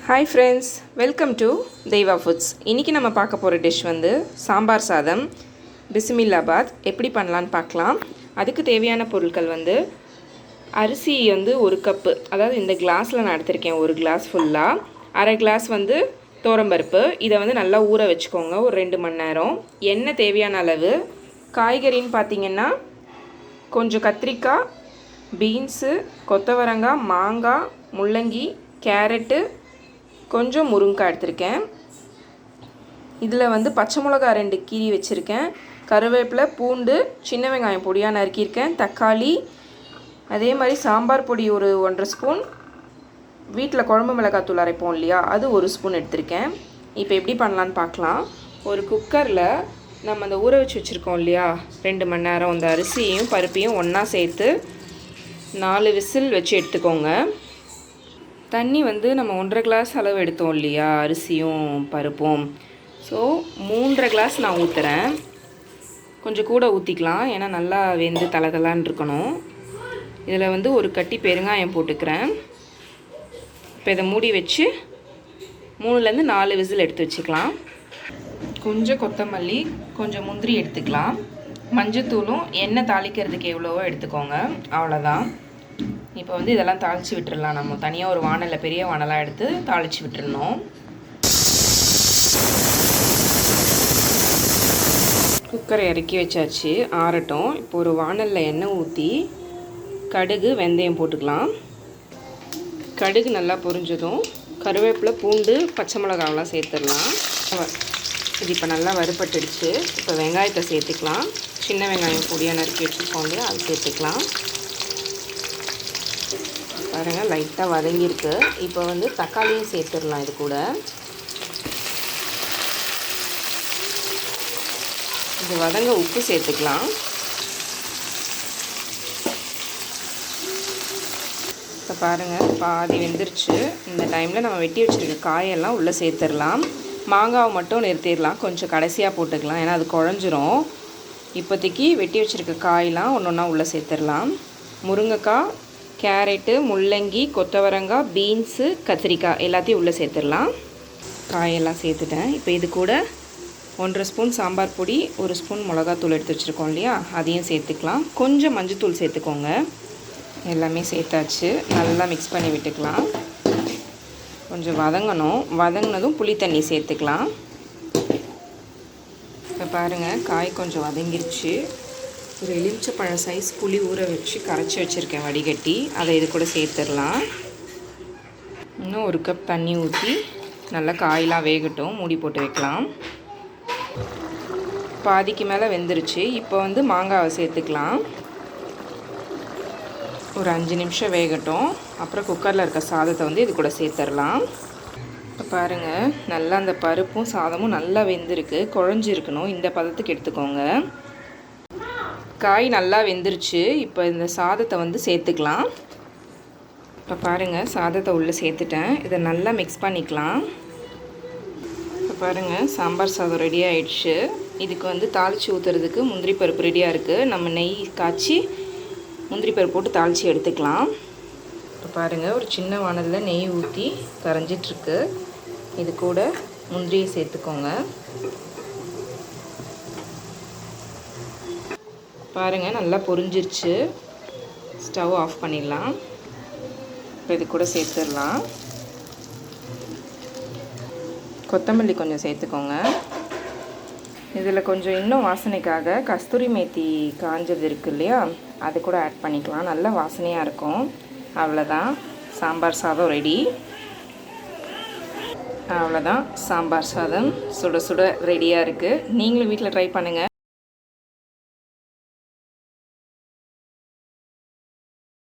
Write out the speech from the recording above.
Hi friends, welcome to Deiva foods. இன்றைக்கி நம்ம பார்க்க போகிற டிஷ் வந்து சாம்பார் சாதம் பிஸ்மில்லாபாத். எப்படி பண்ணலான்னு பார்க்கலாம். அதுக்கு தேவையான பொருட்கள் வந்து அரிசி வந்து 1 கப்பு, அதாவது இந்த கிளாஸில் நான் எடுத்திருக்கேன். 1 கிளாஸ் ஃபுல்லாக. அரை கிளாஸ் வந்து தோரம்பருப்பு. இதை வந்து நல்லா ஊற வச்சுக்கோங்க ஒரு 2 மணி நேரம். எண்ணெய் தேவையான அளவு. காய்கறின்னு பார்த்திங்கன்னா கொஞ்சம் கத்திரிக்காய், பீன்ஸு, கொத்தவரங்காய், மாங்காய், முள்ளங்கி, கேரட்டு, கொஞ்சம் முருங்கைக்காய் எடுத்திருக்கேன். இதில் வந்து பச்சை மிளகா 2 கீரி வச்சுருக்கேன். கருவேப்பிலை, பூண்டு, சின்ன வெங்காயம் பொடியாக நறுக்கியிருக்கேன். தக்காளி, அதே மாதிரி சாம்பார் பொடி ஒரு 1.5 ஸ்பூன், வீட்டில் குழம்பு மிளகாத்தூள் அரைப்போம் இல்லையா, அது 1 ஸ்பூன் எடுத்திருக்கேன். இப்போ எப்படி பண்ணலான்னு பார்க்கலாம். ஒரு குக்கரில் நம்ம அந்த ஊற வச்சு வச்சுருக்கோம் இல்லையா 2 மணி நேரம், அந்த அரிசியையும் பருப்பையும் ஒன்றா சேர்த்து 4 விசில் வச்சு எடுத்துக்கோங்க. தண்ணி வந்து நம்ம 1.5 கிளாஸ் அளவு எடுத்தோம் இல்லையா அரிசியும் பருப்பும். ஸோ 3.5 கிளாஸ் நான் ஊற்றுறேன். கொஞ்சம் கூட ஊற்றிக்கலாம், ஏன்னா நல்லா வெந்து தலதலான்னு இருக்கணும். இதில் வந்து ஒரு கட்டி பெருங்காயம் போட்டுக்கிறேன். இப்போ இதை மூடி வச்சு 3லேருந்து 4 விசில் எடுத்து வச்சுக்கலாம். கொஞ்சம் கொத்தமல்லி, கொஞ்சம் முந்திரி எடுத்துக்கலாம். மஞ்சத்தூளும் எண்ணெய் தாளிக்கிறதுக்கு எவ்வளவோ எடுத்துக்கோங்க, அவ்வளோதான். இப்போ வந்து இதெல்லாம் தாளித்து விட்டுடலாம். நம்ம தனியாக ஒரு வானலில், பெரிய வானலாக எடுத்து தாளித்து விட்டுருணும். குக்கரை இறக்கி வச்சாச்சு, ஆறட்டும். இப்போ ஒரு வானலில் எண்ணெய் ஊற்றி கடுகு, வெந்தயம் போட்டுக்கலாம். கடுகு நல்லா பொரிஞ்சதும் கருவேப்பிலை, பூண்டு, பச்சை மிளகாவெலாம் சேர்த்துடலாம். இது இப்போ நல்லா வறுபட்டுடுச்சு. இப்போ வெங்காயத்தை சேர்த்துக்கலாம். சின்ன வெங்காயம் பொடியாக நறுக்கி வச்சுருக்கோம் இல்லையா, அது சேர்த்துக்கலாம். பாருங்கள், லைட்டாக வதங்கியிருக்கு. இப்போ வந்து தக்காளியும் சேர்த்துடலாம். இது கூட இது வதங்க உப்பு சேர்த்துக்கலாம். இப்போ பாருங்கள், பாதி வெந்துருச்சு. இந்த டைமில் நம்ம வெட்டி வச்சுருக்க காயெல்லாம் உள்ளே சேர்த்துடலாம். மாங்காவை மட்டும் நிறுத்திடலாம், கொஞ்சம் கடைசியாக போட்டுக்கலாம், ஏன்னா அது குழஞ்சிரும். இப்போதைக்கு வெட்டி வச்சுருக்க காயெல்லாம் ஒன்று ஒன்றா உள்ளே சேர்த்துடலாம். முருங்கைக்காய், கேரட்டு, முள்ளங்கி, கொத்தவரங்காய், பீன்ஸு, கத்திரிக்காய் எல்லாத்தையும் உள்ளே சேர்த்துடலாம். காயெல்லாம் சேர்த்துட்டேன். இப்போ இது கூட 1.5 ஸ்பூன் சாம்பார் பொடி, 1 ஸ்பூன் மிளகாத்தூள் எடுத்து வச்சுருக்கோம் இல்லையா, அதையும் சேர்த்துக்கலாம். கொஞ்சம் மஞ்சத்தூள் சேர்த்துக்கோங்க. எல்லாமே சேர்த்தாச்சு. நல்லா மிக்ஸ் பண்ணி விட்டுக்கலாம். கொஞ்சம் வதங்கணும். வதங்கினதும் புளி தண்ணி சேர்த்துக்கலாம். இப்போ பாருங்கள், காய் கொஞ்சம் வதங்கிருச்சு. ஒரு எலுமிச்சப்பழம் சைஸ் புளி ஊற வச்சு கரைச்சி வச்சுருக்கேன் வடிகட்டி, அதை இது கூட சேர்த்துடலாம். இன்னும் 1 கப் தண்ணி ஊற்றி நல்லா காயெலாம் வேகட்டும், மூடி போட்டு வைக்கலாம். பாதிக்கு மேலே வெந்துருச்சு. இப்போ வந்து மாங்காவை சேர்த்துக்கலாம். ஒரு 5 நிமிஷம் வேகட்டும். அப்புறம் குக்கரில் இருக்க சாதத்தை வந்து இது கூட சேர்த்துடலாம். இப்போ பாருங்கள், நல்லா அந்த பருப்பும் சாதமும் நல்லா வெந்திருக்கு. குழஞ்சிருக்கணும், இந்த பதத்துக்கு எடுத்துக்கோங்க. காய் நல்லா வெந்துருச்சு. இப்போ இந்த சாதத்தை வந்து சேர்த்துக்கலாம். இப்போ பாருங்கள், சாதத்தை உள்ளே சேர்த்துட்டேன். இதை நல்லா மிக்ஸ் பண்ணிக்கலாம். இப்போ பாருங்கள், சாம்பார் சாதம் ரெடி ஆகிடுச்சு. இதுக்கு வந்து தாளித்து ஊற்றுறதுக்கு முந்திரி பருப்பு ரெடியாக இருக்குது. நம்ம நெய் காய்ச்சி முந்திரி பருப்பு போட்டு தாளித்து எடுத்துக்கலாம். இப்போ பாருங்கள், ஒரு சின்ன வானலில் நெய் ஊற்றி கரைஞ்சிட்ருக்கு. இது கூட முந்திரியை சேர்த்துக்கோங்க. பாருங்கள், நல்லா பொரிஞ்சிருச்சு. ஸ்டவ் ஆஃப் பண்ணிடலாம். இப்போ இது கூட சேர்த்துடலாம். கொத்தமல்லி கொஞ்சம் சேர்த்துக்கோங்க. இதில் கொஞ்சம் இன்னும் வாசனைக்காக கஸ்தூரி மேத்தி காஞ்சது இருக்குது இல்லையா, அது கூட ஆட் பண்ணிக்கலாம். நல்ல வாசனையாக இருக்கும். அவ்வளோதான், சாம்பார் சாதம் ரெடி. அவ்வளோதான், சாம்பார் சாதம் சுட சுட ரெடியாக இருக்குது. நீங்களும் வீட்டில் ட்ரை பண்ணுங்கள்.